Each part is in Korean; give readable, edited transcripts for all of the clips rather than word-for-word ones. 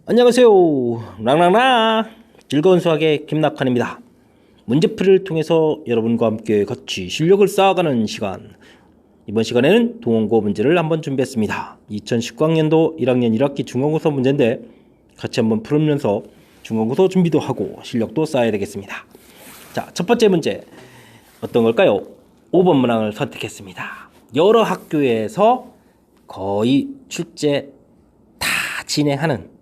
안녕하세요. 랑랑랑 즐거운 수학의 김낙환입니다. 문제풀이를 통해서 여러분과 함께 같이 실력을 쌓아가는 시간. 이번 시간에는 동원고 문제를 한번 준비했습니다. 2019학년도 1학년 1학기 중간고사 문제인데 같이 한번 풀으면서 중간고사 준비도 하고 실력도 쌓아야 되겠습니다. 자, 첫 번째 문제 어떤 걸까요? 5번 문항을 선택했습니다. 여러 학교에서 거의 출제 다 진행하는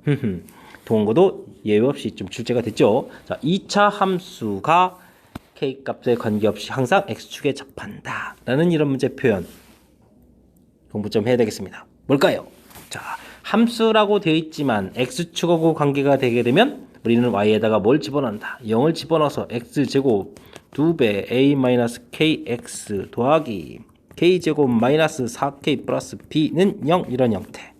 동원고도 예외 없이 좀 출제가 됐죠. 자, 2차 함수가 K값에 관계없이 항상 X축에 접한다 라는 이런 문제 표현 공부 좀 해야 되겠습니다. 뭘까요? 자, 함수라고 되어 있지만 X축하고 관계가 되게 되면 우리는 Y에다가 뭘 집어넣는다. 0을 집어넣어서 X제곱 2배 A-KX 더하기 K제곱 마이너스 4K 플러스 B는 0 이런 형태.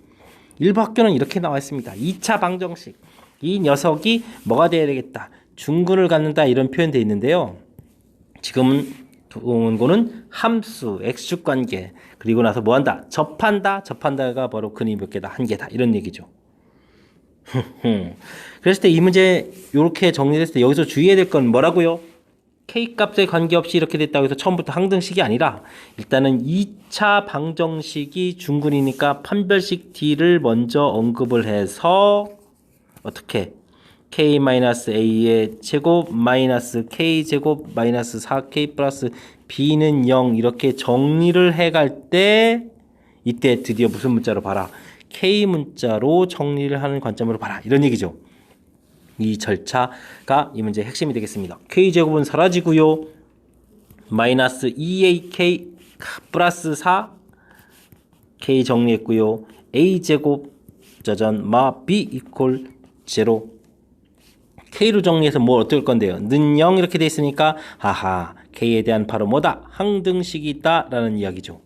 일부 학교는 이렇게 나와 있습니다. 2차 방정식. 이 녀석이 뭐가 돼야 되겠다. 중근을 갖는다 이런 표현되어 있는데요. 지금은 동원고는 함수, X축 관계 그리고 나서 뭐한다? 접한다. 접한다가 바로 근이 몇 개다? 한 개다. 이런 얘기죠. 그랬을 때 이 문제 이렇게 정리됐을 때 여기서 주의해야 될 건 뭐라고요? K값에 관계없이 이렇게 됐다고 해서 처음부터 항등식이 아니라 일단은 2차 방정식이 중근이니까 판별식 D를 먼저 언급을 해서 어떻게 K-A의 제곱 마이너스 K제곱 마이너스 4K 플러스 B는 0 이렇게 정리를 해갈 때 이때 드디어 무슨 문자로 봐라. K 문자로 정리를 하는 관점으로 봐라. 이런 얘기죠. 이 절차가 이 문제의 핵심이 되겠습니다. K제곱은 사라지고요. 마이너스 2AK 플러스 4 K 정리했고요. A제곱 짜잔 마 B 이퀄 제로 K로 정리해서 뭘 어떻게 할 건데요? 는 0 이렇게 돼 있으니까 하하 K에 대한 바로 뭐다? 항등식이 있다 라는 이야기죠.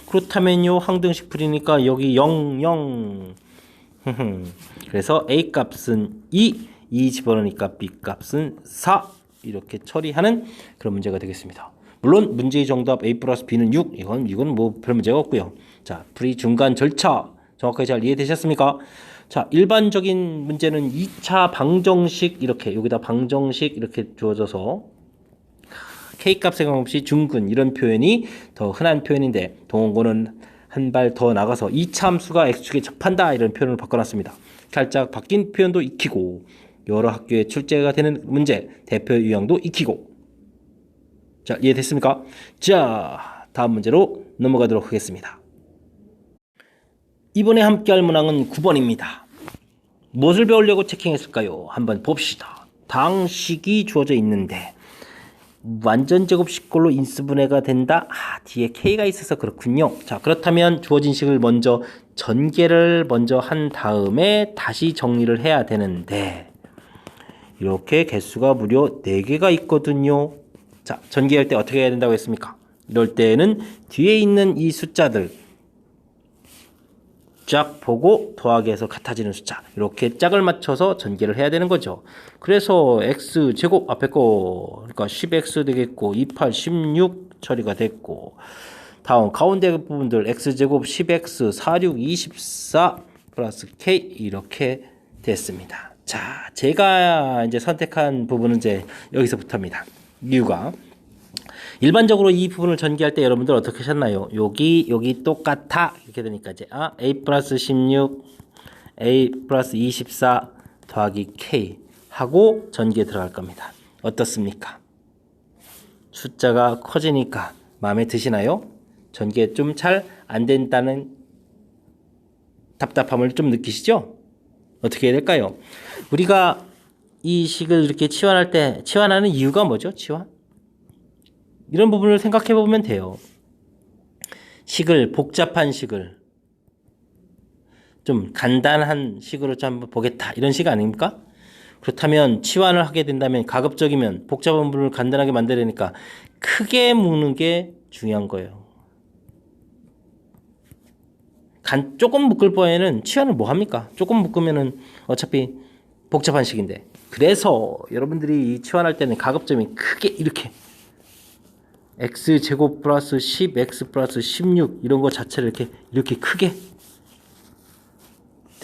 그렇다면요 항등식 풀이니까 여기 0 0 그래서 A 값은 2 집어넣으니까 B 값은 4 이렇게 처리하는 그런 문제가 되겠습니다. 물론 문제의 정답 A 플러스 B는 6 이건 뭐 별 문제가 없고요. 자, 풀이 중간 절차 정확하게 잘 이해되셨습니까? 자, 일반적인 문제는 2차 방정식 이렇게 여기다 방정식 이렇게 주어져서 K값에 관계없이 중근 이런 표현이 더 흔한 표현인데 동원고는 한 발 더 나가서 2차 함수가 X축에 접한다 이런 표현을 바꿔놨습니다. 살짝 바뀐 표현도 익히고 여러 학교에 출제가 되는 문제 대표 유형도 익히고 자 이해됐습니까? 자 다음 문제로 넘어가도록 하겠습니다. 이번에 함께할 문항은 9번입니다. 무엇을 배우려고 체킹했을까요? 한번 봅시다. 당식이 주어져 있는데 완전 제곱식꼴로 인수분해가 된다. 뒤에 K가 있어서 그렇군요. 자, 그렇다면 주어진 식을 먼저 전개를 먼저 한 다음에 다시 정리를 해야 되는데 이렇게 개수가 무려 4개가 있거든요. 자, 전개할 때 어떻게 해야 된다고 했습니까? 이럴 때는 뒤에 있는 이 숫자들 짝 보고 더하기해서 같아지는 숫자 이렇게 짝을 맞춰서 전개를 해야 되는 거죠. 그래서 x제곱 앞에 거 그러니까 10x 되겠고 28, 16 처리가 됐고 다음 가운데 부분들 x제곱 10x 46, 24 플러스 k 이렇게 됐습니다. 자, 제가 이제 선택한 부분은 이제 여기서부터입니다. 이유가 일반적으로 이 부분을 전개할 때 여러분들 어떻게 하셨나요? 여기 똑같아 이렇게 되니까 이제 a 플러스 16 a 플러스 24 더하기 k 하고 전개에 들어갈 겁니다. 어떻습니까? 숫자가 커지니까 마음에 드시나요? 전개 좀 잘 안 된다는 답답함을 좀 느끼시죠? 어떻게 해야 될까요? 우리가 이 식을 이렇게 치환할 때 치환하는 이유가 뭐죠? 치환? 이런 부분을 생각해 보면 돼요. 복잡한 식을 좀 간단한 식으로 좀 한번 보겠다. 이런 식 아닙니까? 그렇다면 치환을 하게 된다면 가급적이면 복잡한 부분을 간단하게 만들려니까 크게 묶는 게 중요한 거예요. 조금 묶을 바에는 치환을 뭐 합니까? 조금 묶으면은 어차피 복잡한 식인데. 그래서 여러분들이 치환할 때는 가급적이면 크게 이렇게 x제곱 플러스 10x 플러스 16 이런 거 자체를 이렇게 크게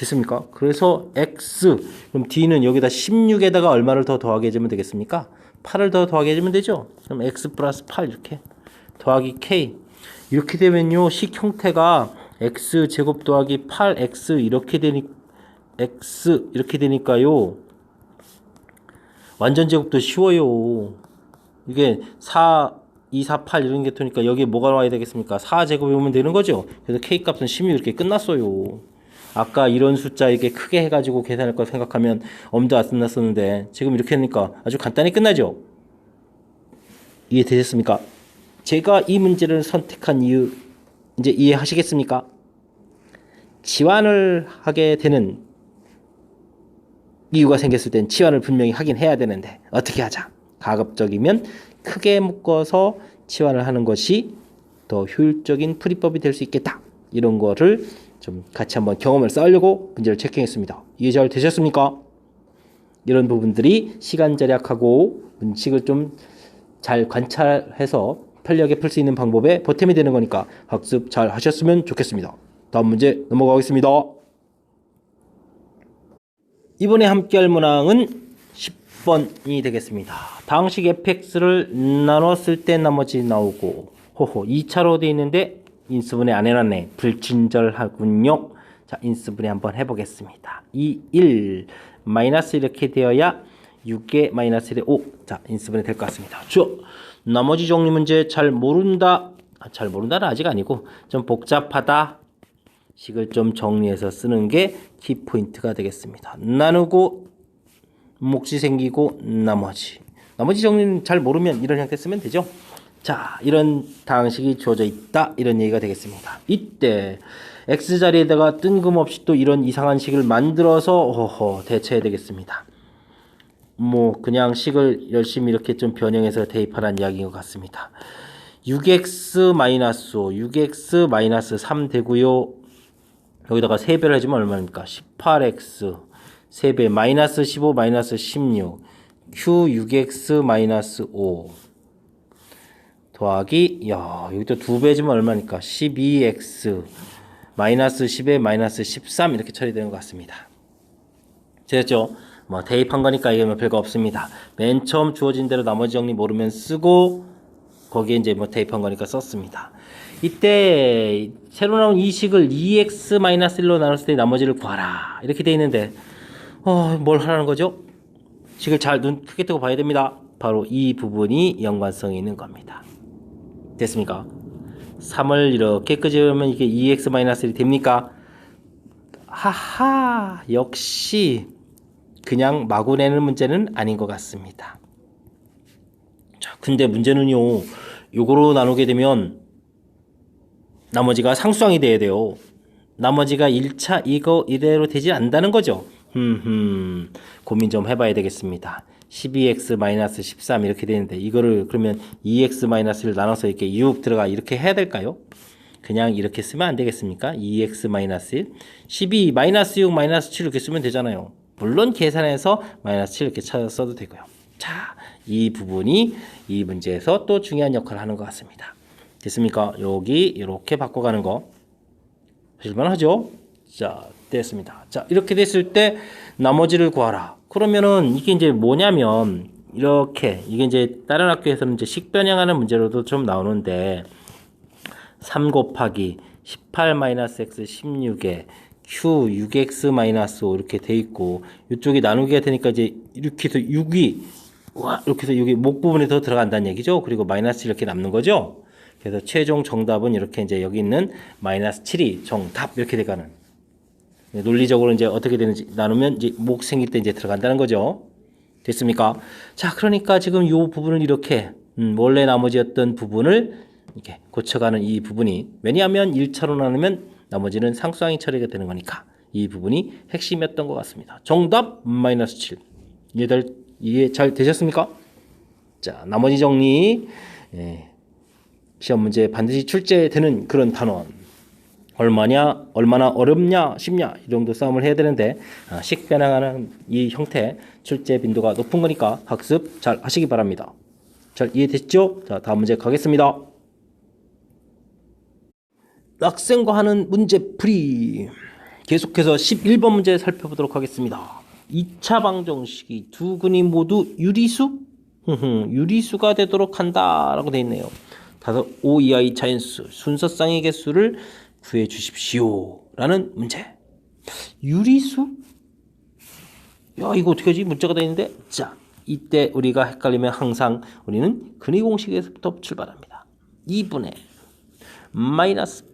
됐습니까? 그래서 x, 그럼 d는 여기다 16에다가 얼마를 더 더하게 해주면 되겠습니까? 8을 더 더하게 해주면 되죠? 그럼 x 플러스 8 이렇게 더하기 k. 이렇게 되면요, 식 형태가 x 제곱 더하기 8x 이렇게 되니 x 이렇게 되니까요, 완전 제곱도 쉬워요. 이게 4, 2, 4, 8 이런 게 되니까 여기에 뭐가 나와야 되겠습니까? 4제곱이 오면 되는 거죠. 그래서 k 값은 16 이렇게 끝났어요. 아까 이런 숫자 이렇게 크게 해가지고 계산할 거 생각하면 엄도 안 끝났었는데 지금 이렇게 하니까 아주 간단히 끝나죠. 이해되셨습니까? 제가 이 문제를 선택한 이유 이제 이해하시겠습니까? 치환을 하게 되는 이유가 생겼을 땐 치환을 분명히 하긴 해야 되는데 어떻게 하자? 가급적이면 크게 묶어서 치환을 하는 것이 더 효율적인 풀이법이 될 수 있겠다. 이런 거를 좀 같이 한번 경험을 쌓으려고 문제를 체킹했습니다. 이해 잘 되셨습니까? 이런 부분들이 시간 절약하고 문식을 좀 잘 관찰해서 편리하게 풀 수 있는 방법에 보탬이 되는 거니까 학습 잘 하셨으면 좋겠습니다. 다음 문제 넘어가겠습니다. 이번에 함께 할 문항은 10번이 되겠습니다. 다항식 fx를 나눴을 때 나머지 나오고, 호호 2차로 되어 있는데 인수분해 안 해놨네. 불친절하군요. 자, 인수분해 한번 해보겠습니다. 2, 1 마이너스 이렇게 되어야 6에 마이너스 1에 5. 자, 인수분해 될 것 같습니다. 나머지 정리 문제 잘 모른다. 잘 모른다는 아직 아니고 좀 복잡하다. 식을 좀 정리해서 쓰는 게 키포인트가 되겠습니다. 나누고 몫이 생기고 나머지 정리는 잘 모르면 이런 형태 쓰면 되죠. 자, 이런 다항식이 주어져 있다. 이런 얘기가 되겠습니다. 이때 x자리에다가 뜬금없이 또 이런 이상한 식을 만들어서 대체해야 되겠습니다. 뭐 그냥 식을 열심히 이렇게 좀 변형해서 대입하라는 이야기인 것 같습니다. 6x-5, 6x-3 되고요. 여기다가 3배를 해주면 얼마입니까? 18x 3배 마이너스 15 마이너스 16 q 6x-5 더하기 여기도 2배 해주면 얼마입니까? 12x 마이너스 10에 마이너스 13 이렇게 처리되는 것 같습니다. 됐죠? 뭐 대입한 거니까 이게 뭐 별거 없습니다. 맨 처음 주어진 대로 나머지 정리 모르면 쓰고 거기에 이제 뭐 대입한 거니까 썼습니다. 이때 새로 나온 이 식을 2x-1로 나눴을 때 나머지를 구하라 이렇게 돼 있는데 뭘 하라는 거죠? 식을 잘 눈 크게 뜨고 봐야 됩니다. 바로 이 부분이 연관성이 있는 겁니다. 됐습니까? 3을 이렇게 끄집으면 이게 2x-1이 됩니까? 하하, 역시 그냥 마구 내는 문제는 아닌 것 같습니다. 자, 근데 문제는요, 요거로 나누게 되면 나머지가 상수항이 돼야 돼요. 나머지가 1차 이거 이대로 되지 않는다는 거죠. 고민 좀 해봐야 되겠습니다. 12x-13 이렇게 되는데 이거를 그러면 2x-1을 나눠서 이렇게 6 들어가 이렇게 해야 될까요? 그냥 이렇게 쓰면 안 되겠습니까? 2x-1 12 -6 -7 이렇게 쓰면 되잖아요. 물론 계산해서 -7 이렇게 찾아 써도 되고요. 자, 이 부분이 이 문제에서 또 중요한 역할을 하는 것 같습니다. 됐습니까? 여기 이렇게 바꿔가는 거 하실만 하죠? 자, 됐습니다. 자, 이렇게 됐을 때 나머지를 구하라. 그러면은 이게 이제 뭐냐면 이렇게 이게 이제 다른 학교에서는 이제 식변형하는 문제로도 좀 나오는데 3 곱하기 18-x 16에 q 6x-5 이렇게 돼 있고 이쪽이 나누기가 되니까 이제 이렇게 해서 6이 이렇게 해서 여기 목 부분에 더 들어간다는 얘기죠. 그리고 마이너스 이렇게 남는 거죠. 그래서 최종 정답은 이렇게 이제 여기 있는 -7이 정답 이렇게 돼가는. 논리적으로 이제 어떻게 되는지 나누면 이제 목 생길 때 이제 들어간다는 거죠. 됐습니까? 자, 그러니까 지금 이 부분을 이렇게 원래 나머지였던 부분을 이렇게 고쳐가는 이 부분이 왜냐하면 1차로 나누면 나머지는 상수항이 처리가 되는 거니까 이 부분이 핵심이었던 것 같습니다. 정답 -7. 이해 잘 되셨습니까? 자, 나머지 정리. 시험 문제 반드시 출제되는 그런 단원. 얼마나 어렵냐, 쉽냐 이 정도 싸움을 해야 되는데 식변형하는 이 형태 출제 빈도가 높은 거니까 학습 잘 하시기 바랍니다. 잘 이해됐죠? 자, 다음 문제 가겠습니다. 학생과 하는 문제풀이. 계속해서 11번 문제 살펴보도록 하겠습니다. 2차 방정식이 두 근이 모두 유리수? 유리수가 되도록 한다라고 되어 있네요. 5 이하의 자연수 순서쌍의 개수를 구해 주십시오 라는 문제. 유리수? 야, 이거 어떻게 하지? 문자가 되어 있는데. 자, 이때 우리가 헷갈리면 항상 우리는 근의 공식에서부터 출발합니다. 2분의 마이너스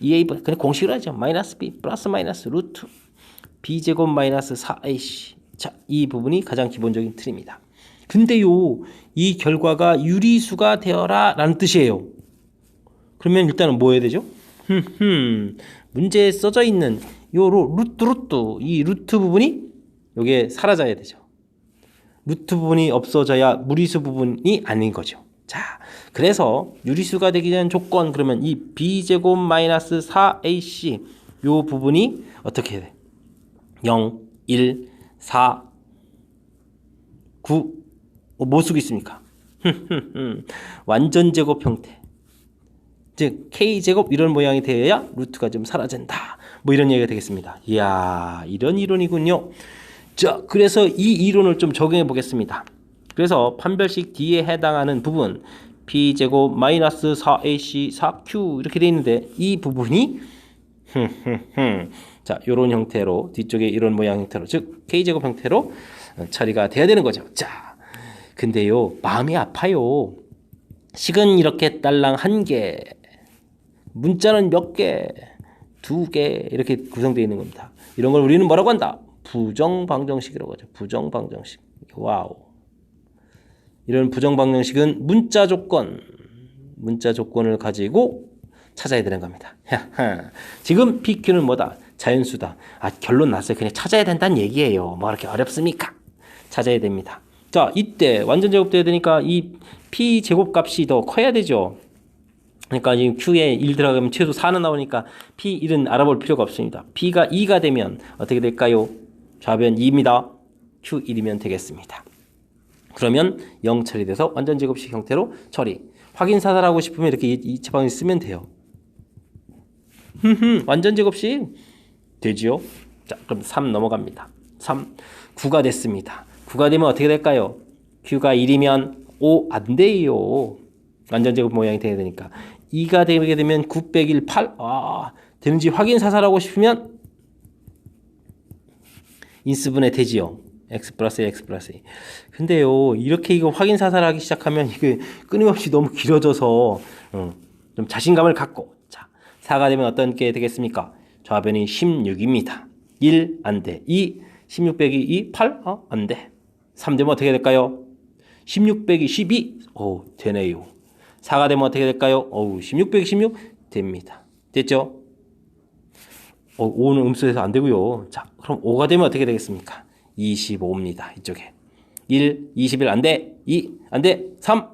2a 그냥 공식을 하죠. 마이너스 b 플러스 마이너스 루트 b제곱 마이너스 4ac. 자, 이 부분이 가장 기본적인 틀입니다. 근데요, 이 결과가 유리수가 되어라 라는 뜻이에요. 그러면 일단은 뭐 해야 되죠? 문제에 써져 있는 요 루트 이 루트 부분이 요게 사라져야 되죠. 루트 부분이 없어져야 무리수 부분이 아닌 거죠. 자, 그래서 유리수가 되기 전 조건, 그러면 이 b제곱 마이너스 4ac 요 부분이 어떻게 돼? 0, 1, 4, 9 뭐 쓰고 있습니까? 완전 제곱 형태, 즉 k제곱 이런 모양이 되어야 루트가 좀 사라진다, 뭐 이런 얘기가 되겠습니다. 이야, 이런 이론이군요. 자, 그래서 이 이론을 좀 적용해 보겠습니다. 그래서 판별식 D에 해당하는 부분 B제곱 마이너스 4AC 4Q 이렇게 되어 있는데, 이 부분이 자, 요런 형태로 뒤쪽에 이런 모양 형태로, 즉 K제곱 형태로 처리가 돼야 되는 거죠. 자, 근데요, 마음이 아파요. 식은 이렇게 딸랑 1개, 문자는 몇 개, 2개 이렇게 구성되어 있는 겁니다. 이런 걸 우리는 뭐라고 한다? 부정방정식이라고 하죠. 부정방정식. 와우. 이런 부정방정식은 문자 조건을 가지고 찾아야 되는 겁니다. 지금 PQ는 뭐다? 자연수다. 아, 결론 났어요. 그냥 찾아야 된다는 얘기예요. 뭐 그렇게 어렵습니까? 찾아야 됩니다. 자, 이때 완전 제곱돼야 되니까 이 P 제곱값이 더 커야 되죠. 그러니까 지금 Q에 1 들어가면 최소 4는 나오니까 P1은 알아볼 필요가 없습니다. P가 2가 되면 어떻게 될까요? 좌변 2입니다. Q1이면 되겠습니다. 그러면 0 처리돼서 완전 제곱식 형태로 처리. 확인 사살하고 싶으면 이렇게 2차 방정식 쓰면 돼요. 완전 제곱식 되지요? 자, 그럼 3 넘어갑니다. 3, 9가 됐습니다. 9가 되면 어떻게 될까요? Q가 1이면 5 안 돼요. 완전 제곱 모양이 돼야 되니까. 2가 되게 되면 9 빼기 1, 8. 아, 되는지 확인 사살하고 싶으면 인수분해 되지요. x 플러스 x 플러스 2. 근데요, 이렇게 이거 확인 사살하기 시작하면 이게 끊임없이 너무 길어져서 좀 자신감을 갖고. 자, 4가 되면 어떤 게 되겠습니까? 좌변이 16입니다. 1 안 돼. 2 16 빼기 2 8 안 돼. 3 되면 어떻게 될까요? 16 빼기 12 되네요. 4가 되면 어떻게 될까요? 16 빼기 16 됩니다. 됐죠? 5는 음수에서 안 되고요. 자, 그럼 5가 되면 어떻게 되겠습니까? 25입니다. 이쪽에 1, 21 안 돼. 2 안 돼. 3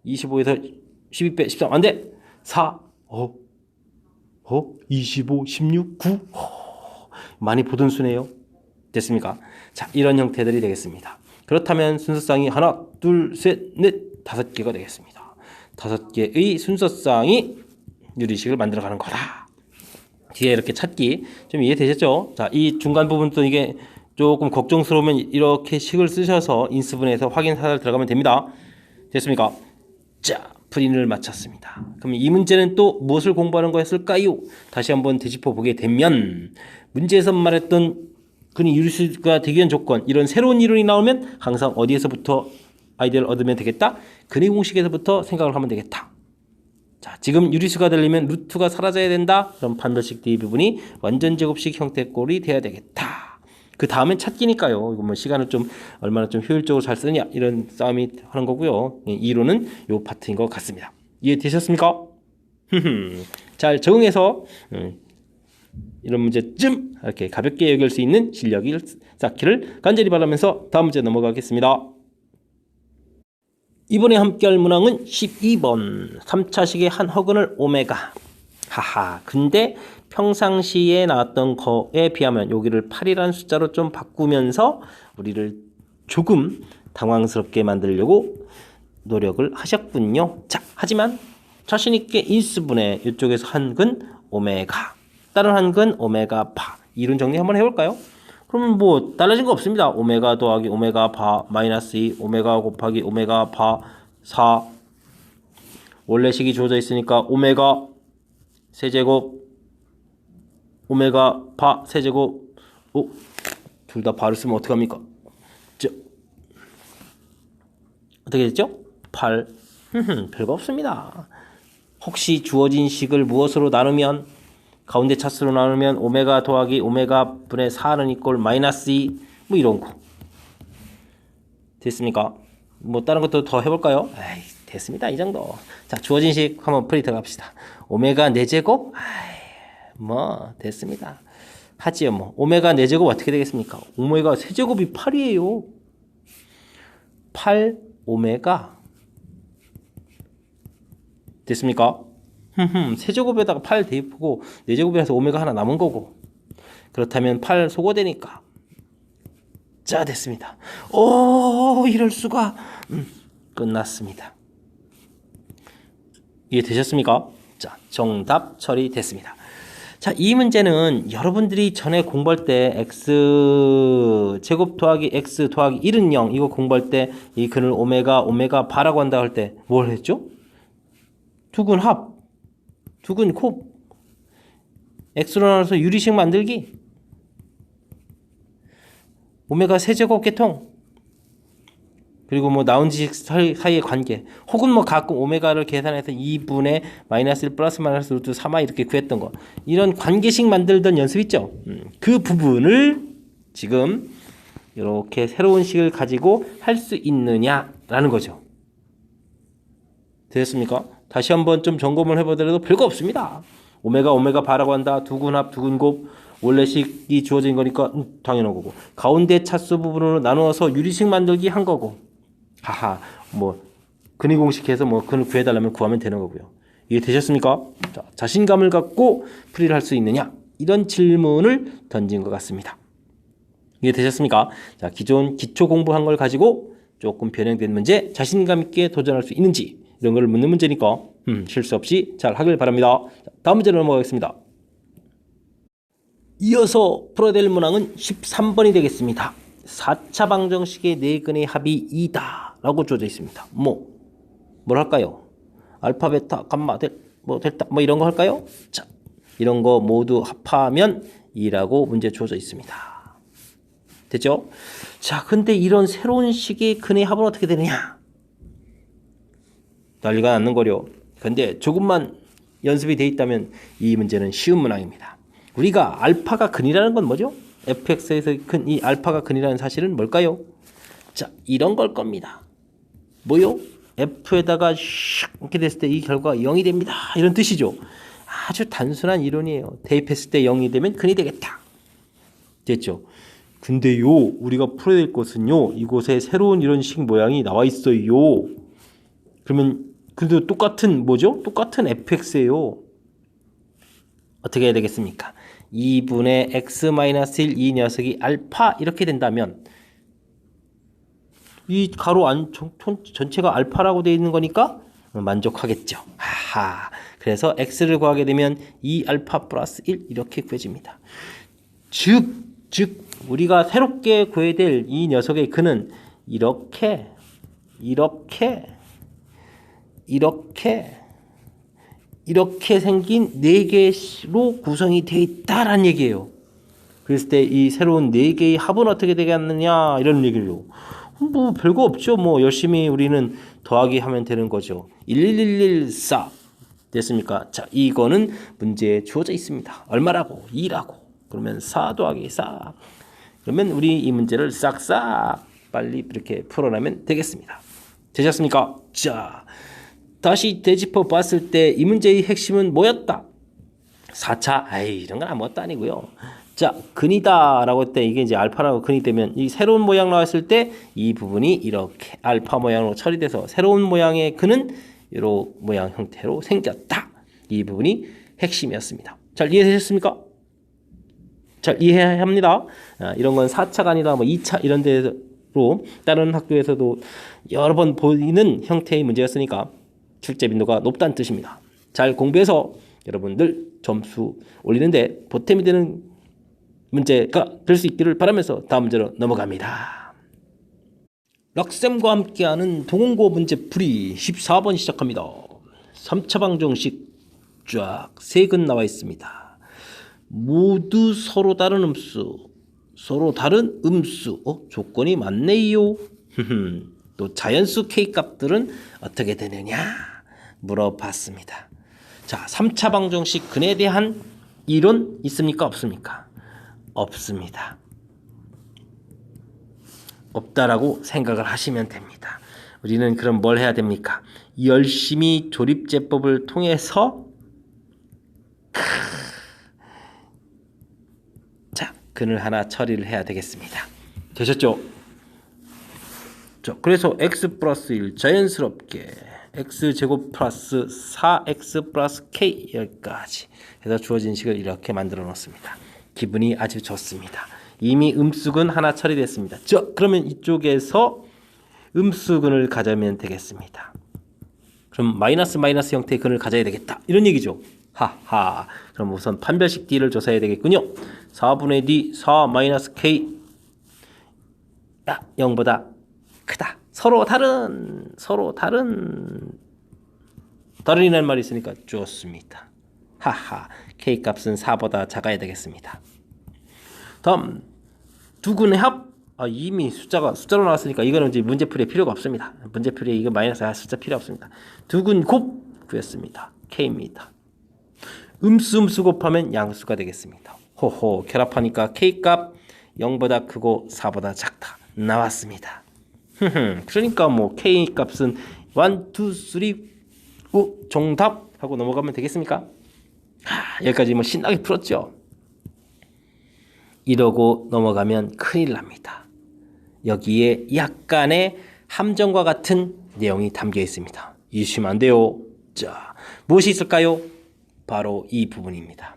25에서 12 빼 13 안 돼. 4 25 16 9 많이 보던 수네요. 됐습니까? 자, 이런 형태들이 되겠습니다. 그렇다면 순서쌍이 하나, 둘, 셋, 넷, 5개가 되겠습니다. 5개의 순서쌍이 유리식을 만들어가는 거다. 뒤에 이렇게 찾기 좀 이해되셨죠? 자, 이 중간 부분도 이게 조금 걱정스러우면 이렇게 식을 쓰셔서 인수분해해서 확인 사살 들어가면 됩니다. 됐습니까? 자, 프린을 마쳤습니다. 그럼 이 문제는 또 무엇을 공부하는 거였을까요? 다시 한번 되짚어 보게 되면, 문제에서 말했던 근이 유리수가 되기 위한 조건, 이런 새로운 이론이 나오면 항상 어디에서부터 아이디어를 얻으면 되겠다? 근의 공식에서부터 생각을 하면 되겠다. 자, 지금 유리수가 되려면 루트가 사라져야 된다. 그럼 판별식 D 부분이 완전 제곱식 형태꼴이 돼야 되겠다. 그 다음엔 찾기니까요. 이거 뭐 시간을 좀 얼마나 좀 효율적으로 잘 쓰느냐, 이런 싸움이 하는 거고요. 이론은 요 파트인 것 같습니다. 이해되셨습니까? 잘 적응해서 이런 문제쯤 이렇게 가볍게 여길 수 있는 실력이 쌓기를 간절히 바라면서 다음 문제 넘어가겠습니다. 이번에 함께할 문항은 12번 3차식의 한 허근을 오메가. 하하, 근데 평상시에 나왔던 거에 비하면 여기를 8이라는 숫자로 좀 바꾸면서 우리를 조금 당황스럽게 만들려고 노력을 하셨군요. 자, 하지만 자신있게 인수분해 이쪽에서 한근 오메가 다른 한근 오메가 바. 이론 정리 한번 해볼까요? 그러면 뭐 달라진 거 없습니다. 오메가 더하기 오메가 바 마이너스 2 오메가 곱하기 오메가 바 4 원래 식이 주어져 있으니까 오메가 세제곱 오메가 바 세제곱 둘 다 바를 쓰면 어떡합니까? 어떻게 됐죠? 8 별거 없습니다. 혹시 주어진 식을 무엇으로 나누면 가운데 차수로 나누면 오메가 더하기 오메가 분의 4는 이꼴 마이너스 2 뭐 이런 거 됐습니까? 뭐 다른 것도 더 해볼까요? 에이, 됐습니다. 이 정도. 자, 주어진 식 한번 풀이 들어갑시다. 오메가 4제곱? 뭐 됐습니다. 하지요 뭐. 오메가 4제곱 어떻게 되겠습니까? 오메가 세제곱이 8이에요. 8 오메가 됐습니까? 세제곱에다가 8 대입하고 4제곱이라서 오메가 하나 남은 거고 그렇다면 8 소거되니까 자 됐습니다. 오 이럴 수가 끝났습니다. 이해되셨습니까? 자 정답 처리됐습니다. 자, 이 문제는 여러분들이 전에 공부할 때 x 제곱 더하기 x 더하기 1은 0 이거 공부할 때 이 근을 오메가 바라고 한다 할 때 뭘 했죠? 두근 합, 두근 곱, x로 나눠서 유리식 만들기, 오메가 세제곱 계통, 그리고 뭐 나온 지식 사이의 관계, 혹은 뭐 가끔 오메가를 계산해서 2분의 마이너스 1 플러스 마이너스 루트 3아 이렇게 구했던 거 이런 관계식 만들던 연습 있죠? 그 부분을 지금 이렇게 새로운 식을 가지고 할 수 있느냐라는 거죠. 되셨습니까? 다시 한번 좀 점검을 해보더라도 별거 없습니다. 오메가 바라고 한다. 두근합, 두근곱 원래 식이 주어진 거니까 당연한 거고 가운데 차수 부분으로 나누어서 유리식 만들기 한 거고 하하 뭐 근위 공식해서 뭐 근을 구해달라면 구하면 되는 거고요. 이해 되셨습니까? 자, 자신감을 갖고 풀이를 할 수 있느냐 이런 질문을 던진 것 같습니다. 이해 되셨습니까? 자, 기존 기초 공부한 걸 가지고 조금 변형된 문제 자신감 있게 도전할 수 있는지 이런 걸 묻는 문제니까 실수 없이 잘 하길 바랍니다. 자, 다음 문제로 넘어가겠습니다. 이어서 풀어야 될 문항은 13번이 되겠습니다. 4차 방정식의 네 근의 합이 2다 라고 주어져 있습니다. 뭘 할까요? 알파, 베타, 감마, 델타 뭐 이런 거 할까요? 자, 이런 거 모두 합하면 2라고 문제 주어져 있습니다. 됐죠? 자, 근데 이런 새로운 식의 근의 합은 어떻게 되느냐? 난리가 났는 거려. 근데 조금만 연습이 돼 있다면 이 문제는 쉬운 문항입니다. 우리가 알파가 근이라는 건 뭐죠? fx에서 근 이 알파가 근이라는 사실은 뭘까요? 자, 이런 걸 겁니다. 뭐요? f에다가 슉 이렇게 됐을 때 이 결과가 0이 됩니다. 이런 뜻이죠. 아주 단순한 이론이에요. 대입했을 때 0이 되면 근이 되겠다. 됐죠? 근데요, 우리가 풀어야 될 것은요, 이곳에 새로운 이런 식 모양이 나와 있어요. 그러면 근데 똑같은 뭐죠? 똑같은 fx예요. 어떻게 해야 되겠습니까? 2분의 x-1 이 녀석이 알파 이렇게 된다면 이 가로 안 전체가 알파라고 되어 있는 거니까 만족하겠죠. 하하. 그래서 x를 구하게 되면 2알파 플러스 1 이렇게 구해집니다. 즉 우리가 새롭게 구해야 될 이 녀석의 근은 이렇게 생긴 4개로 구성이 되어 있다라는 얘기예요. 그랬을 때 이 새로운 4개의 합은 어떻게 되겠느냐 이런 얘기예요. 뭐 별거 없죠. 뭐 열심히 우리는 더하기 하면 되는 거죠. 11114 됐습니까? 자, 이거는 문제에 주어져 있습니다. 얼마라고? 2라고. 그러면 4 더하기 4. 그러면 우리 이 문제를 싹싹 빨리 이렇게 풀어내면 되겠습니다. 되셨습니까? 자, 다시 되짚어 봤을 때 이 문제의 핵심은 뭐였다? 4차, 이런 건 아무것도 아니고요. 자, 근이다 라고 할 때 이게 이제 알파라고 근이 되면 이 새로운 모양 나왔을 때 이 부분이 이렇게 알파 모양으로 처리돼서 새로운 모양의 근은 이런 모양 형태로 생겼다. 이 부분이 핵심이었습니다. 잘 이해되셨습니까? 잘 이해해야 합니다. 이런 건 4차가 아니라 뭐 2차 이런 데로 다른 학교에서도 여러 번 보이는 형태의 문제였으니까 출제 빈도가 높다는 뜻입니다. 잘 공부해서 여러분들 점수 올리는데 보탬이 되는 문제가 될 수 있기를 바라면서 다음 문제로 넘어갑니다. 락쌤과 함께하는 동원고 문제풀이 14번 시작합니다. 3차 방정식 쫙 3근 나와 있습니다. 모두 서로 다른 음수, 서로 다른 음수. 조건이 맞네요. 또 자연수 K값들은 어떻게 되느냐 물어봤습니다. 자, 3차 방정식 근에 대한 이론 있습니까? 없습니까? 없습니다. 없다라고 생각을 하시면 됩니다. 우리는 그럼 뭘 해야 됩니까? 열심히 조립제법을 통해서 자, 근을 하나 처리를 해야 되겠습니다. 되셨죠? 자, 그래서 x 플러스 1 자연스럽게 x제곱 플러스 4x 플러스 k 여기까지 해서 주어진 식을 이렇게 만들어 놓습니다. 기분이 아주 좋습니다. 이미 음수근 하나 처리됐습니다. 자, 그러면 이쪽에서 음수근을 가져면 되겠습니다. 그럼 마이너스 형태의 근을 가져야 되겠다. 이런 얘기죠. 하하. 그럼 우선 판별식 D를 조사해야 되겠군요. 4분의 D 4 마이너스 K 0보다 크다. 서로 다른이라는 말이 있으니까 좋습니다. 하하. K 값은 4보다 작아야 되겠습니다. 다음 두근의 합. 이미 숫자로 나왔으니까 이거는 이제 문제풀이에 필요가 없습니다. 문제풀이에 이거 마이너스 숫자 필요 없습니다. 두근 곱 구했습니다. K입니다. 음수 곱하면 양수가 되겠습니다. 호호, 결합하니까 K값 0보다 크고 4보다 작다 나왔습니다. 그러니까 뭐 K값은 1, 2, 3, 5 정답 하고 넘어가면 되겠습니까? 여기까지 뭐 신나게 풀었죠. 이러고 넘어가면 큰일 납니다. 여기에 약간의 함정과 같은 내용이 담겨 있습니다. 잊으시면 안 돼요. 자, 무엇이 있을까요? 바로 이 부분입니다.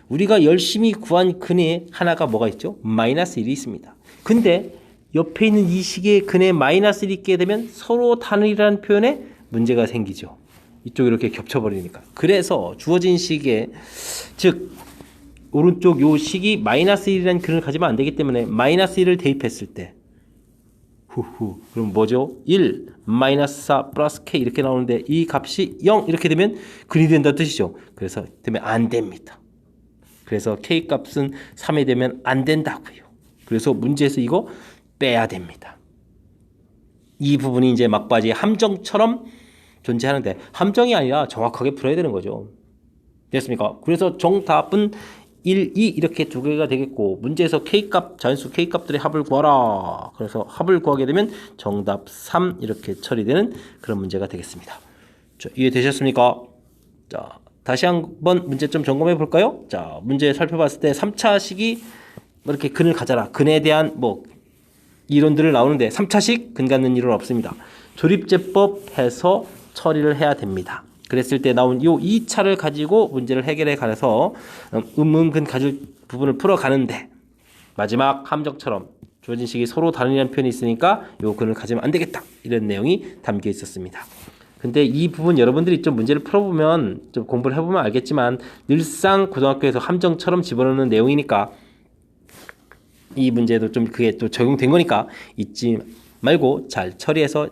우리가 열심히 구한 근에 하나가 뭐가 있죠? 마이너스 1이 있습니다. 근데 옆에 있는 이 식의 근에 마이너스 1이 있게 되면 서로 다른이라는 표현에 문제가 생기죠. 이쪽이 이렇게 겹쳐버리니까. 그래서 주어진 식에 즉 오른쪽 요 식이 마이너스 1이라는 근을 가지면 안 되기 때문에 마이너스 1을 대입했을 때 그럼 뭐죠? 1 마이너스 4 플러스 k 이렇게 나오는데 이 값이 0 이렇게 되면 근이 된다는 뜻이죠. 그래서 되면 안 됩니다. 그래서 k 값은 3이 되면 안 된다고요. 그래서 문제에서 이거 빼야 됩니다. 이 부분이 이제 막바지 함정처럼 존재하는데 함정이 아니라 정확하게 풀어야 되는 거죠. 됐습니까? 그래서 정답은 1, 2 이렇게 두 개가 되겠고 문제에서 K값, 자연수 K값들의 합을 구하라. 그래서 합을 구하게 되면 정답 3 이렇게 처리되는 그런 문제가 되겠습니다. 자, 이해되셨습니까? 자, 다시 한번 문제점 점검해 볼까요? 자, 문제 살펴봤을 때 3차식이 뭐 이렇게 근을 가져라. 근에 대한 뭐 이론들을 나오는데 3차식 근 갖는 이론 없습니다. 조립제법 해서 처리를 해야 됩니다. 그랬을 때 나온 요 2차를 가지고 문제를 해결해 가서 근 가질 부분을 풀어가는데 마지막 함정처럼 주어진 식이 서로 다른이라는 표현이 있으니까 요 근을 가지면 안 되겠다. 이런 내용이 담겨 있었습니다. 근데 이 부분 여러분들이 좀 문제를 풀어보면 좀 공부를 해보면 알겠지만 늘상 고등학교에서 함정처럼 집어넣는 내용이니까 이 문제도 좀 그게 또 적용된 거니까 잊지 말고 잘 처리해서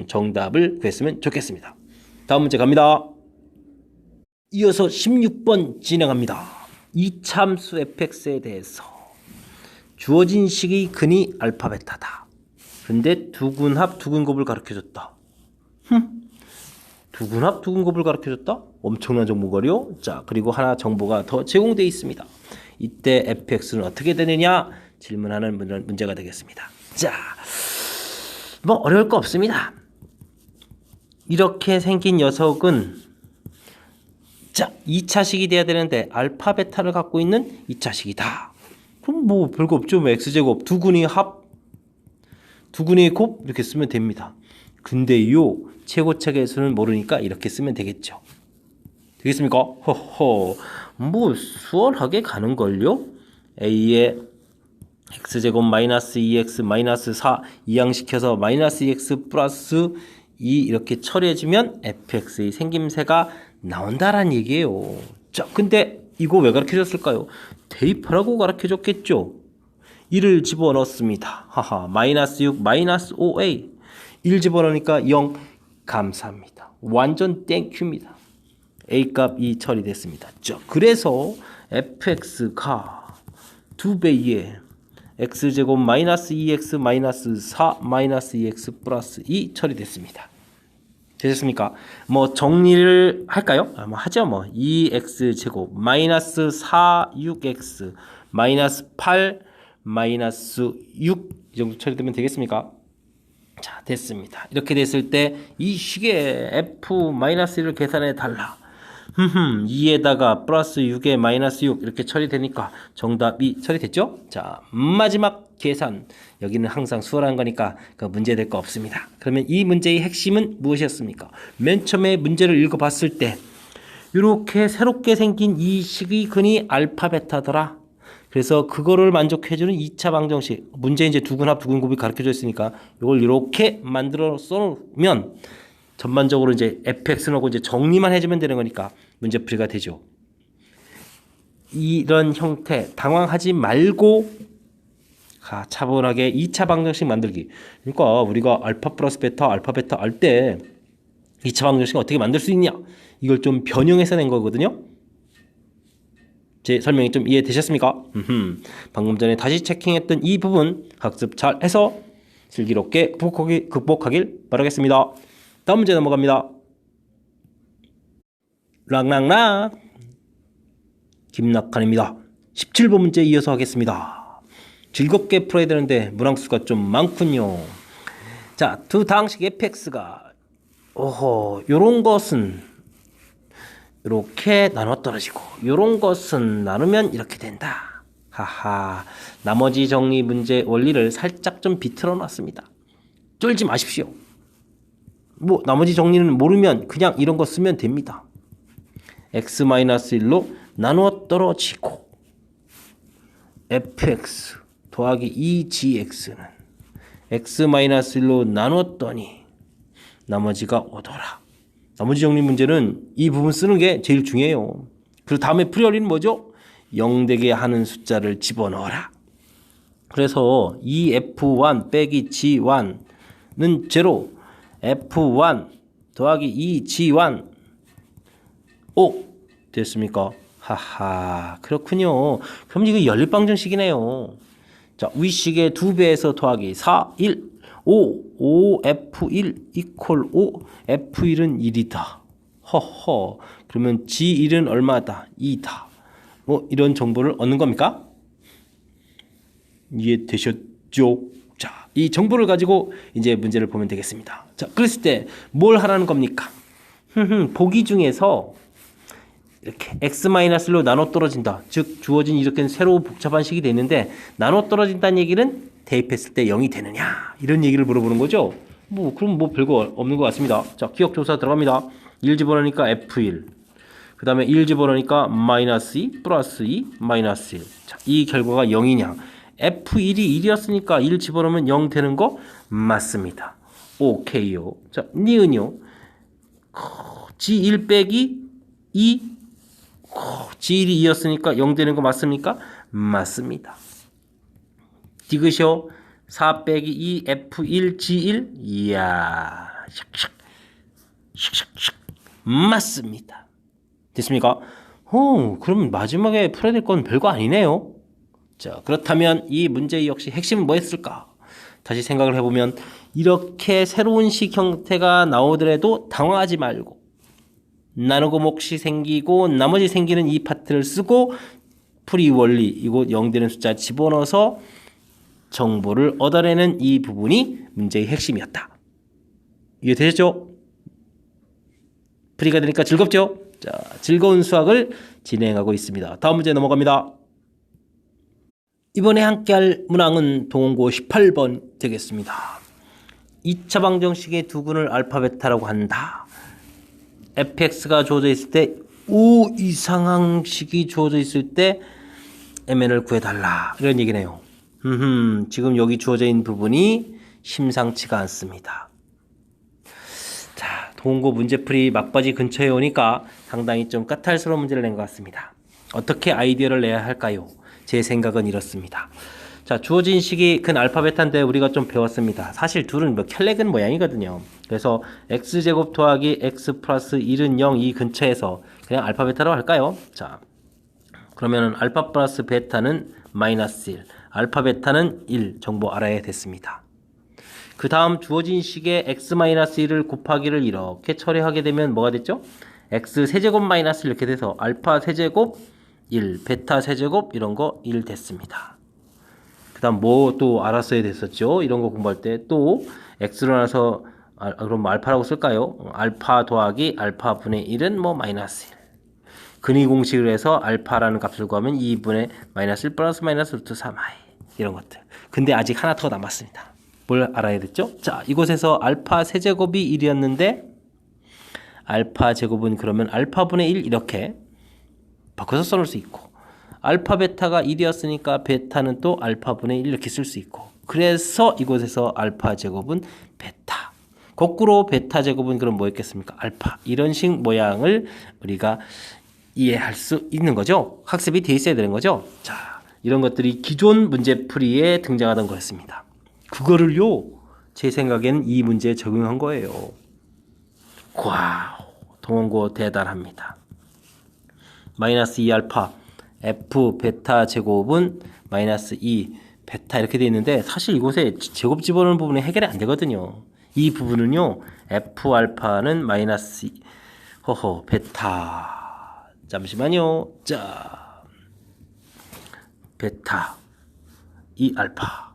정답을 구했으면 좋겠습니다. 다음 문제 갑니다. 이어서 16번 진행합니다. 이참수 fx에 대해서 주어진 식의 근이 알파 베타다. 근데 두근합 두근곱을 가르쳐줬다. 두근합 두근곱을 가르쳐줬다? 엄청난 정보거리요. 자, 그리고 하나 정보가 더 제공되어 있습니다. 이때 fx는 어떻게 되느냐? 질문하는 문제가 되겠습니다. 자, 뭐 어려울 거 없습니다. 이렇게 생긴 녀석은 자 2차식이 돼야 되는데 알파 베타를 갖고 있는 2차식이다. 그럼 뭐 별거 없죠. 뭐 x제곱 두근의 합 두근의 곱 이렇게 쓰면 됩니다. 근데요 최고차의 수는 모르니까 이렇게 쓰면 되겠죠. 되겠습니까? 허허 뭐 수월하게 가는걸요. a의 x제곱 마이너스 2x 마이너스 4 이항시켜서 마이너스 2x 플러스 2 이렇게 처리해주면 fx의 생김새가 나온다라는 얘기예요. 자, 근데 이거 왜 가르쳐줬을까요? 대입하라고 가르쳐줬겠죠. 1을 집어넣습니다. 하하, 마이너스 6, 마이너스 5a. 1 집어넣으니까 0. 감사합니다. 완전 땡큐입니다. a 값이 처리됐습니다. 자, 그래서 fx가 2배의 x제곱 마이너스 2x 마이너스 4 마이너스 2x 플러스 2 처리됐습니다. 되셨습니까? 뭐 정리를 할까요? 뭐 하죠. 뭐 2x제곱 마이너스 4, 6x 마이너스 8 마이너스 6 이 정도 처리되면 되겠습니까? 자, 됐습니다. 이렇게 됐을 때 이 식의 f-1을 계산해 달라. 2에다가 플러스 6에 마이너스 6 이렇게 처리되니까 정답이 처리됐죠? 자, 마지막 계산. 여기는 항상 수월한 거니까 그 문제 될 거 없습니다. 그러면 이 문제의 핵심은 무엇이었습니까? 맨 처음에 문제를 읽어봤을 때 이렇게 새롭게 생긴 이 식의 근이 알파 베타더라. 그래서 그거를 만족해주는 2차 방정식. 문제 이제 두근합 두근곱이 가르쳐져 있으니까 이걸 이렇게 만들어 써놓으면 전반적으로 이제 fx하고 이제 정리만 해주면 되는 거니까 문제풀이가 되죠. 이런 형태 당황하지 말고 차분하게 2차 방정식 만들기. 그러니까 우리가 알파 플러스 베타 알파 베타 할 때 2차 방정식 어떻게 만들 수 있냐, 이걸 좀 변형해서 낸 거거든요. 제 설명이 좀 이해되셨습니까? 방금 전에 다시 체킹했던 이 부분 학습 잘 해서 슬기롭게 극복하길 바라겠습니다. 다음 문제 넘어갑니다. 랑랑랑 김낙한입니다. 17번 문제 이어서 하겠습니다. 즐겁게 풀어야 되는데 문항수가 좀 많군요. 자, 두 당식 fx가 요런 것은 이렇게 나눠 떨어지고 요런 것은 나누면 이렇게 된다. 하하, 나머지 정리 문제 원리를 살짝 좀 비틀어 놨습니다. 쫄지 마십시오. 뭐 나머지 정리는 모르면 그냥 이런 거 쓰면 됩니다. x-1로 나누어 떨어지고 fx 더하기 2gx는 x-1로 나눴더니 나머지가 오더라. 나머지 정리 문제는 이 부분 쓰는 게 제일 중요해요. 그리고 다음에 풀이 원리는 뭐죠? 0되게 하는 숫자를 집어넣어라. 그래서 이 f1 빼기 g1는 제로, f1 더하기 2g1 5 됐습니까? 하하, 그렇군요. 그럼 이거 연립방정식이네요. 자, 위식의 2배에서 더하기 4, 1 5 F1 이퀄 5 F1은 1이다. 허허, 그러면 G1은 얼마다? 2다. 뭐 이런 정보를 얻는 겁니까? 이해되셨죠? 자, 이 정보를 가지고 이제 문제를 보면 되겠습니다. 자, 그랬을 때 뭘 하라는 겁니까? 보기 중에서 이렇게 x-로 나눠 떨어진다. 즉 주어진 이렇게 새로운 복잡한 식이 되는데 나눠 떨어진다는 얘기는 대입했을 때 0이 되느냐, 이런 얘기를 물어보는 거죠. 뭐 그럼 뭐 별거 없는 것 같습니다. 자, 기억 조사 들어갑니다. 1 집어넣으니까 f1, 그 다음에 1 집어넣으니까 마이너스 2 플러스 2 마이너스 1. 자, 이 결과가 0이냐? f1이 1이었으니까 1 집어넣으면 0 되는 거 맞습니다. 오케이요. 자, 니은요. g1 빼기 2 g1이 2였으니까 0 되는 거 맞습니까? 맞습니다. 디귿이요. 4 빼기 2 F1 G1. 이야, 샥샥샥 맞습니다. 됐습니까? 그럼 마지막에 풀어야 될 건 별거 아니네요. 자, 그렇다면 이 문제 역시 핵심은 뭐였을까? 다시 생각을 해보면 이렇게 새로운 식 형태가 나오더라도 당황하지 말고 나누고 몫이 생기고 나머지 생기는 이 파트를 쓰고 풀이 원리, 이곳 0 되는 숫자 집어넣어서 정보를 얻어내는 이 부분이 문제의 핵심이었다. 이해되셨죠? 풀이가 되니까 즐겁죠? 자, 즐거운 수학을 진행하고 있습니다. 다음 문제 넘어갑니다. 이번에 함께할 문항은 동원고 18번 되겠습니다. 2차 방정식의 두근을 알파 베타라고 한다. fx가 주어져 있을 때 O 이상항식이 주어져 있을 때 mn을 구해달라, 이런 얘기네요. 지금 여기 주어져 있는 부분이 심상치가 않습니다. 자, 동고 문제풀이 막바지 근처에 오니까 상당히 좀 까탈스러운 문제를 낸 것 같습니다. 어떻게 아이디어를 내야 할까요? 제 생각은 이렇습니다. 자, 주어진 식이 근 알파 베타인데 우리가 좀 배웠습니다. 사실 둘은 뭐 켈레근 모양이거든요. 그래서 x제곱 더하기 x 플러스 1은 0 이 근처에서 그냥 알파 베타로 할까요? 자, 그러면은 알파 플러스 베타는 마이너스 1, 알파 베타는 1 정보 알아야 됐습니다. 그 다음 주어진 식에 x-1을 곱하기를 이렇게 처리하게 되면 뭐가 됐죠? x 세제곱 마이너스 이렇게 돼서 알파 세제곱 1, 베타 세제곱 이런 거 1 됐습니다. 그 다음 뭐 또 알았어야 됐었죠? 이런 거 공부할 때 또 x로 나서 그럼 알파라고 쓸까요? 알파 더하기 알파 분의 1은 뭐 마이너스 1. 근위 공식을 해서 알파라는 값을 구하면 2분의 마이너스 1 플러스 마이너스 루트 3i 이런 것들. 근데 아직 하나 더 남았습니다. 뭘 알아야 됐죠? 자, 이곳에서 알파 세제곱이 1이었는데 알파 제곱은 그러면 알파분의 1 이렇게 바꿔서 써놓을 수 있고 알파 베타가 1이었으니까 베타는 또 알파분의 1 이렇게 쓸 수 있고 그래서 이곳에서 알파 제곱은 베타 거꾸로 베타 제곱은 그럼 뭐였겠습니까? 알파 이런 식 모양을 우리가 이해할 수 있는 거죠. 학습이 돼 있어야 되는 거죠. 자, 이런 것들이 기존 문제풀이에 등장하던 거였습니다. 그거를요 제 생각에는 이 문제에 적용한 거예요. 와우, 동원고 대단합니다. 마이너스 2알파 f 베타 제곱은 마이너스 2 베타 이렇게 돼 있는데 사실 이곳에 제곱 집어넣는 부분이 해결이 안 되거든요. 이 부분은요 f 알파는 마이너스 베타 잠시만요. 자, 베타 2 알파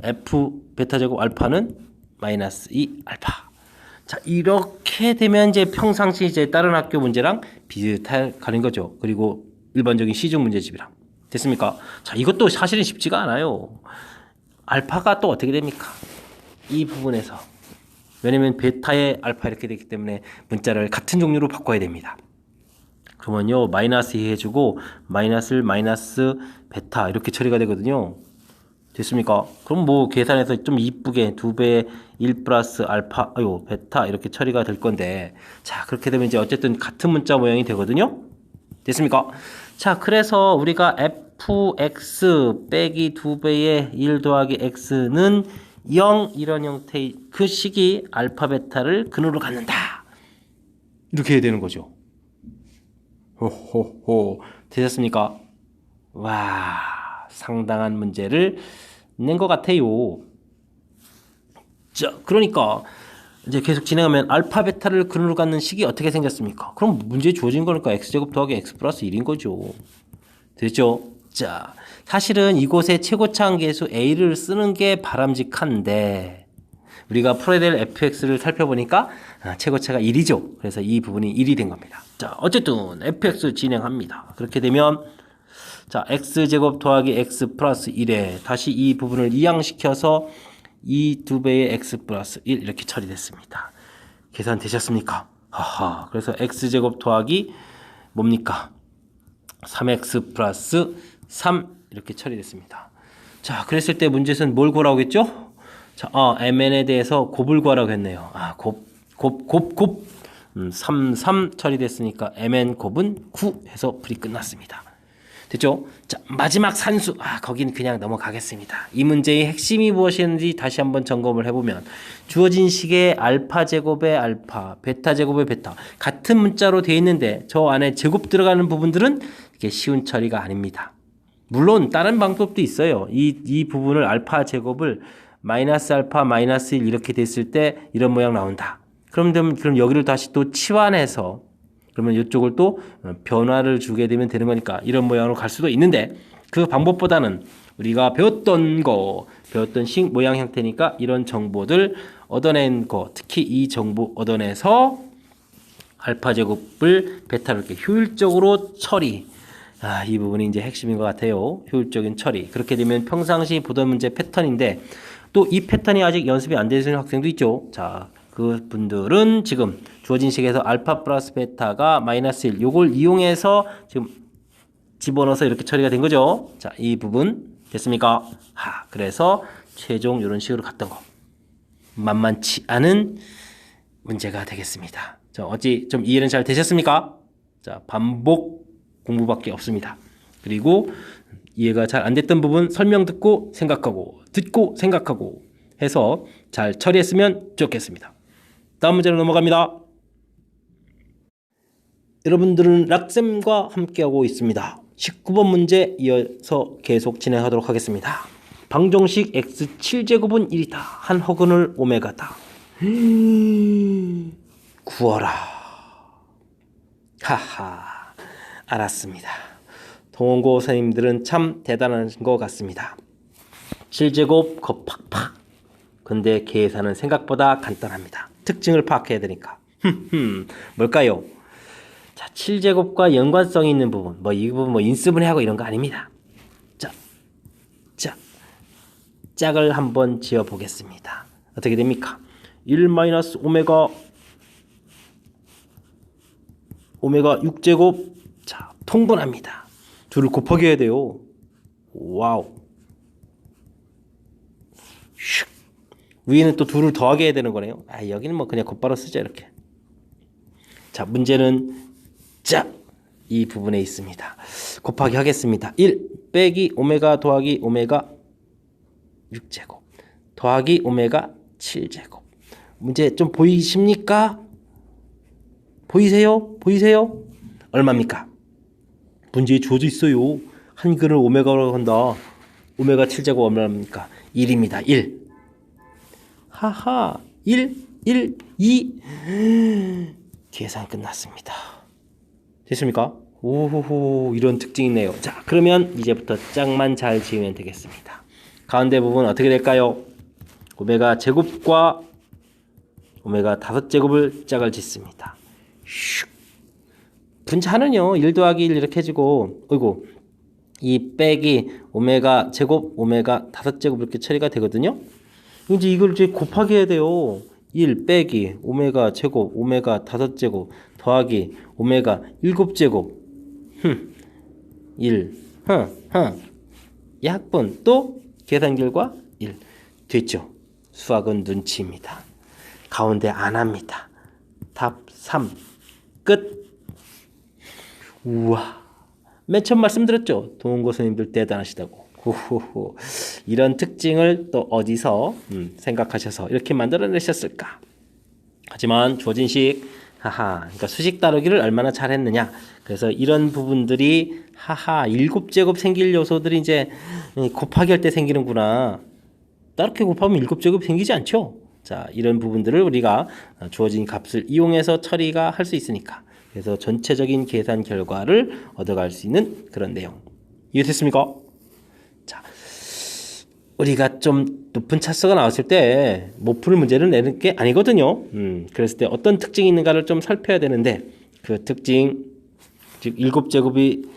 f 베타 제곱 알파는 마이너스 2 알파. 자, 이렇게 되면 이제 평상시 이제 다른 학교 문제랑 비슷하는 거죠. 그리고 일반적인 시중 문제집이랑 됐습니까? 자, 이것도 사실은 쉽지가 않아요. 알파가 또 어떻게 됩니까? 이 부분에서 왜냐면 베타의 알파 이렇게 되기 때문에 문자를 같은 종류로 바꿔야 됩니다. 그러면요 마이너스 2 해주고 마이너스 베타 이렇게 처리가 되거든요. 됐습니까? 그럼 뭐 계산해서 좀 이쁘게 2배의 1 플러스 알파 베타 이렇게 처리가 될 건데 자 그렇게 되면 이제 어쨌든 같은 문자 모양이 되거든요. 됐습니까? 자 그래서 우리가 fx 빼기 2배의 1 더하기 x는 0 이런 형태의 그 식이 알파 베타를 근으로 갖는다. 이렇게 해야 되는 거죠. 호호호 되셨습니까? 와 상당한 문제를 낸 것 같아요. 자 그러니까 이제 계속 진행하면 알파 베타를 근으로 갖는 식이 어떻게 생겼습니까? 그럼 문제에 주어진 거니까 x제곱 더하기 x 플러스 1인 거죠. 됐죠? 자 사실은 이곳에 최고차항 계수 a를 쓰는 게 바람직한데 우리가 풀어야 될 fx를 살펴보니까 최고차가 1이죠. 그래서 이 부분이 1이 된 겁니다. 자, 어쨌든 fx 진행합니다. 그렇게 되면 자, x제곱 더하기 x 플러스 1에 다시 이 부분을 이항시켜서 이 2배의 x 플러스 1 이렇게 처리됐습니다. 계산 되셨습니까? 하하. 그래서 x제곱 더하기 뭡니까? 3x 플러스 3 이렇게 처리됐습니다. 자, 그랬을 때 문제에서는 뭘 구하라고 했죠? 자, mn에 대해서 곱을 구하라고 했네요. 3 처리됐으니까 mn 곱은 9 해서 풀이 끝났습니다. 됐죠? 자, 마지막 산수. 거긴 그냥 넘어가겠습니다. 이 문제의 핵심이 무엇이었는지 다시 한번 점검을 해보면 주어진 식의 알파 제곱의 알파, 베타 제곱의 베타 같은 문자로 되어 있는데 저 안에 제곱 들어가는 부분들은 이게 쉬운 처리가 아닙니다. 물론 다른 방법도 있어요. 이 부분을 알파 제곱을 마이너스 알파 마이너스 1 이렇게 됐을 때 이런 모양 나온다. 그럼 여기를 다시 또 치환해서 그러면 이쪽을 또 변화를 주게 되면 되는 거니까 이런 모양으로 갈 수도 있는데 그 방법보다는 우리가 배웠던 식 모양 형태니까 이런 정보들 얻어낸 거 특히 이 정보 얻어내서 알파 제곱을 베타로 이렇게 효율적으로 처리 이 부분이 이제 핵심인 것 같아요. 효율적인 처리. 그렇게 되면 평상시 보던 문제 패턴인데 또 이 패턴이 아직 연습이 안 되시는 학생도 있죠. 자, 그 분들은 지금 주어진 식에서 알파 플러스 베타가 마이너스 1 요걸 이용해서 지금 집어넣어서 이렇게 처리가 된 거죠. 자, 이 부분 됐습니까? 그래서 최종 이런 식으로 갔던 거 만만치 않은 문제가 되겠습니다. 자, 어찌 좀 이해는 잘 되셨습니까? 자, 반복 공부밖에 없습니다. 그리고 이해가 잘 안 됐던 부분 설명 듣고 생각하고 해서 잘 처리했으면 좋겠습니다. 다음 문제로 넘어갑니다. 여러분들은 락쌤과 함께하고 있습니다. 19번 문제 이어서 계속 진행하도록 하겠습니다. 방정식 x 7제곱은 1이다. 한 허근을 오메가다. 구워라. 하하, 알았습니다. 동원고 선생님들은 참 대단한 것 같습니다. 7제곱 거 팍팍. 근데 계산은 생각보다 간단합니다. 특징을 파악해야 되니까. 뭘까요? 자, 7제곱과 연관성이 있는 부분, 이 부분 인수분해하고 이런 거 아닙니다. 자, 짝을 한번 지어 보겠습니다. 어떻게 됩니까? 1 마이너스 오메가 6제곱. 자, 통분합니다. 둘을 곱하기 해야 돼요. 와우. 슉. 위에는 또 둘을 더하게 해야 되는 거네요. 여기는 그냥 곧바로 쓰자 이렇게. 자, 문제는 이 부분에 있습니다. 곱하기 하겠습니다. 1 빼기 오메가 더하기 오메가 6제곱 더하기 오메가 7제곱. 문제 좀 보이십니까? 보이세요? 얼마입니까? 문제에 주어져 있어요. 한근을 오메가라고 한다. 오메가 7제곱 얼마입니까? 1입니다. 1. 하하. 1, 2. 계산 끝났습니다. 됐습니까? 오호호, 이런 특징이 있네요. 자, 그러면 이제부터 짝만 잘 지으면 되겠습니다. 가운데 부분 어떻게 될까요? 오메가 제곱과 오메가 5제곱을 짝을 짓습니다. 슉. 분자는요 1 더하기 1 이렇게 해주고, 어이구, 이 빼기 오메가 제곱 오메가 5제곱 이렇게 처리가 되거든요. 이제 이걸 이제 곱하기 해야 돼요. 1 빼기 오메가 제곱 오메가 5제곱 더하기 오메가 7제곱 1 약분 또 계산 결과 1 됐죠. 수학은 눈치입니다. 가운데 안 합니다. 답 3 끝. 우와, 맨 처음 말씀드렸죠. 동원고 선생님들 대단하시다고. 호호호. 이런 특징을 또 어디서 생각하셔서 이렇게 만들어내셨을까? 하지만 주어진 식, 그러니까 수식 다루기를 얼마나 잘했느냐. 그래서 이런 부분들이 7제곱 생길 요소들이 이제 곱하기 할 때 생기는구나. 이렇게 곱하면 7제곱 생기지 않죠? 자, 이런 부분들을 우리가 주어진 값을 이용해서 처리가 할 수 있으니까. 그래서 전체적인 계산 결과를 얻어갈 수 있는 그런 내용. 이해됐습니까? 자, 우리가 좀 높은 차수가 나왔을 때 못 풀 문제를 내는 게 아니거든요. 그랬을 때 어떤 특징이 있는가를 좀 살펴야 되는데, 그 특징, 즉 7제곱이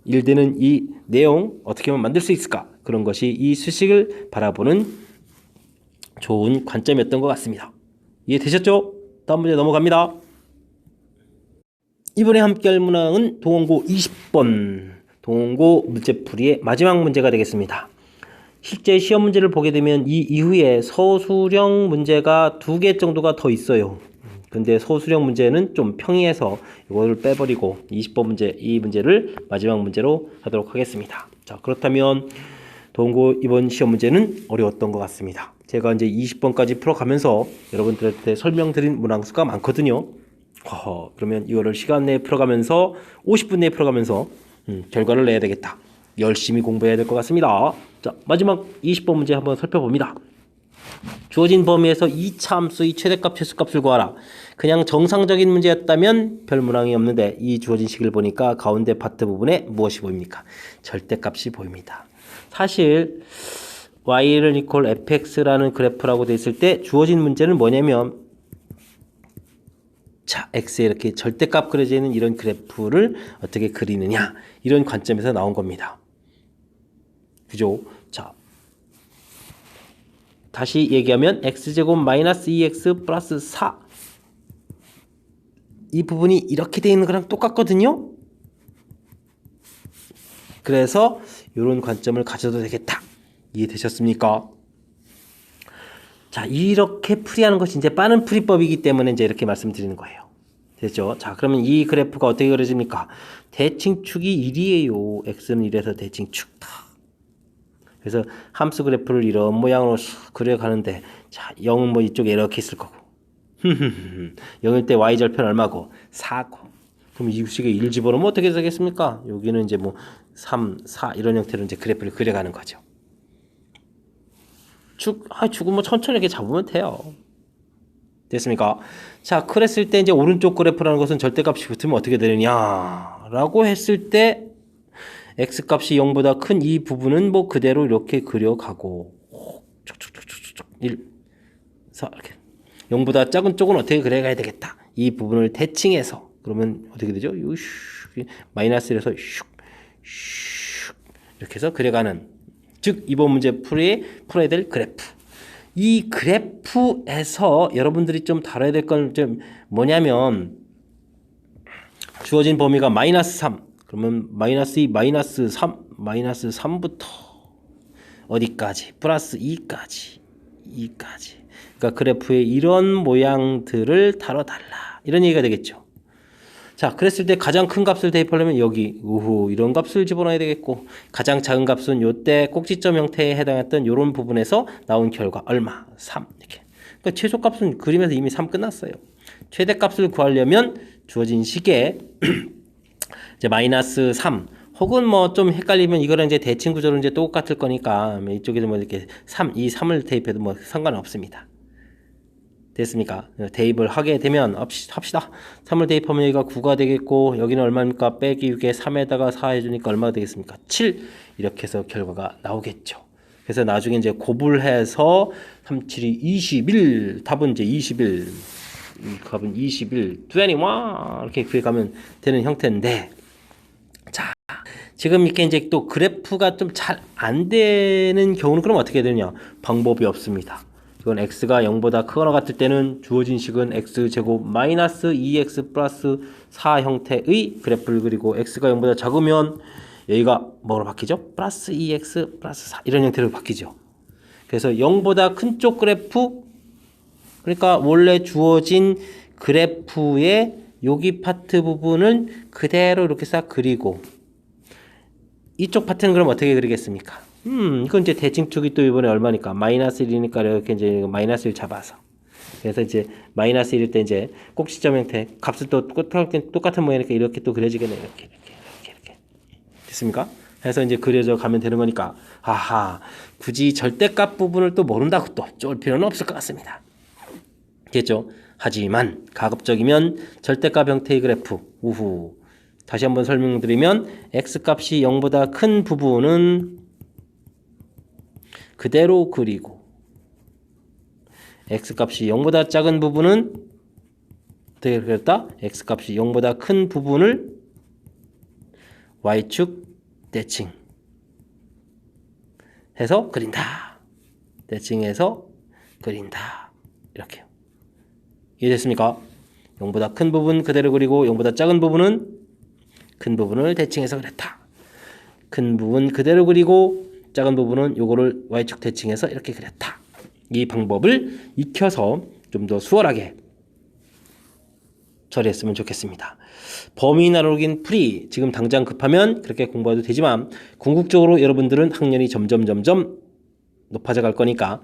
1되는 이 내용 어떻게 하면 만들 수 있을까? 그런 것이 이 수식을 바라보는 좋은 관점이었던 것 같습니다. 이해되셨죠? 다음 문제 넘어갑니다. 이번에 함께할 문항은 동원고 20번 동원고 문제풀이의 마지막 문제가 되겠습니다. 실제 시험 문제를 보게 되면 이 이후에 서술형 문제가 2개 정도가 더 있어요. 근데 서술형 문제는 좀 평이해서 이거를 빼버리고 20번 문제, 이 문제를 마지막 문제로 하도록 하겠습니다. 자, 그렇다면 동원고 이번 시험 문제는 어려웠던 것 같습니다. 제가 이제 20번까지 풀어가면서 여러분들한테 설명드린 문항수가 많거든요. 그러면 이거를 시간 내에 풀어가면서 50분 내에 풀어가면서 결과를 내야 되겠다. 열심히 공부해야 될 것 같습니다. 자, 마지막 20번 문제 한번 살펴봅니다. 주어진 범위에서 2차 함수의 최대값, 최소값을 구하라. 그냥 정상적인 문제였다면 별 문항이 없는데 이 주어진 식을 보니까 가운데 파트 부분에 무엇이 보입니까? 절대값이 보입니다. 사실 y를 이퀄 fx라는 그래프라고 돼 있을 때 주어진 문제는 뭐냐면, 자, x에 이렇게 절대값 그려져 있는 이런 그래프를 어떻게 그리느냐, 이런 관점에서 나온 겁니다. 그죠? 자, 다시 얘기하면 x제곱 마이너스 2x 플러스 4, 이 부분이 이렇게 되어 있는 거랑 똑같거든요. 그래서 이런 관점을 가져도 되겠다. 이해되셨습니까? 자, 이렇게 풀이하는 것이 이제 빠른 풀이법이기 때문에 이제 이렇게 말씀드리는 거예요. 됐죠? 자, 그러면 이 그래프가 어떻게 그려집니까? 대칭축이 1이에요. x는 1에서 대칭축. 그래서 함수 그래프를 이런 모양으로 그려가는데, 자, 0은 뭐 이쪽에 이렇게 있을 거고. 0일 때 y절편 얼마고? 4고. 그럼 이 식에 1 집어넣으면 어떻게 되겠습니까? 여기는 이제 뭐 3, 4 이런 형태로 이제 그래프를 그려가는 거죠. 축은 뭐 천천히 이렇게 잡으면 돼요. 됐습니까? 자, 그랬을 때 이제 오른쪽 그래프라는 것은 절대값이 붙으면 어떻게 되느냐라고 했을 때 x값이 0보다 큰 이 부분은 뭐 그대로 이렇게 그려가고 1, 4 이렇게 0보다 작은 쪽은 어떻게 그려가야 되겠다. 이 부분을 대칭해서 그러면 어떻게 되죠? 마이너스 1에서 이렇게 해서 그려가는, 즉 이번 문제 풀어야 될 그래프. 이 그래프에서 여러분들이 좀 다뤄야 될 건 좀 뭐냐면, 주어진 범위가 마이너스 3, 그러면 마이너스 2, 마이너스 3, 마이너스 3부터 어디까지? 플러스 2까지. 그러니까 그래프의 이런 모양들을 다뤄달라. 이런 얘기가 되겠죠. 자, 그랬을 때 가장 큰 값을 대입하려면 여기 이런 값을 집어넣어야 되겠고, 가장 작은 값은 요때 꼭지점 형태에 해당했던 요런 부분에서 나온 결과 얼마? 3 이렇게. 그러니까 최소값은 그림에서 이미 3 끝났어요. 최대값을 구하려면 주어진 식에 이제 마이너스 3 혹은 뭐 좀 헷갈리면 이거랑 이제 대칭 구조로 이제 똑같을 거니까 이쪽에도 뭐 이렇게 3, 이 3을 대입해도 뭐 상관은 없습니다. 됐습니까? 대입을 하게 되면 합시다. 3을 대입하면 여기가 9가 되겠고, 여기는 얼마입니까? 빼기 6에 3에다가 4 해주니까 얼마가 되겠습니까? 7. 이렇게 해서 결과가 나오겠죠. 그래서 나중에 이제 곱을 해서 3, 7이 21. 답은 이제 21. 답은 21. 21. 이렇게 구해가면 되는 형태인데, 자, 지금 이렇게 이제 또 그래프가 좀 잘 안 되는 경우는 그럼 어떻게 되느냐? 방법이 없습니다. 이건 x가 0보다 크거나 같을 때는 주어진 식은 x제곱 마이너스 2x 플러스 4 형태의 그래프를 그리고, x가 0보다 작으면 여기가 뭐로 바뀌죠? 플러스 2x 플러스 4 이런 형태로 바뀌죠. 그래서 0보다 큰 쪽 그래프, 그러니까 원래 주어진 그래프의 여기 파트 부분은 그대로 이렇게 싹 그리고, 이쪽 파트는 그럼 어떻게 그리겠습니까? 이건 이제 대칭축이 또 이번에 얼마니까? 마이너스 1이니까 이렇게 이제 마이너스 1 잡아서. 그래서 이제 마이너스 1일 때 이제 꼭지점 형태, 값을 또 똑같은 모양이니까 이렇게 또 그려지겠네. 이렇게. 됐습니까? 해서 이제 그려져 가면 되는 거니까, 굳이 절대값 부분을 또 모른다고 또 쫄 필요는 없을 것 같습니다. 됐죠? 하지만 가급적이면 절대값 형태의 그래프, 다시 한번 설명드리면 x값이 0보다 큰 부분은 그대로 그리고, x값이 0보다 작은 부분은 어떻게 그렸다? x값이 0보다 큰 부분을 y축 대칭 해서 그린다. 대칭해서 그린다. 이렇게요. 이해됐습니까? 0보다 큰 부분 그대로 그리고 0보다 작은 부분은 큰 부분을 대칭해서 그렸다. 큰 부분 그대로 그리고 작은 부분은 요거를 y축 대칭해서 이렇게 그렸다. 이 방법을 익혀서 좀 더 수월하게 처리했으면 좋겠습니다. 범위 나누기는 풀이 지금 당장 급하면 그렇게 공부해도 되지만, 궁극적으로 여러분들은 학년이 점점 높아져 갈 거니까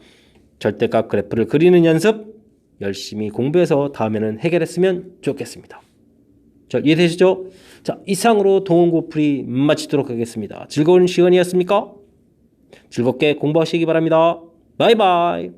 절대값 그래프를 그리는 연습 열심히 공부해서 다음에는 해결했으면 좋겠습니다. 자, 이해되시죠? 자, 이상으로 동원고 풀이 마치도록 하겠습니다. 즐거운 시간이었습니까? 즐겁게 공부하시기 바랍니다. 바이바이.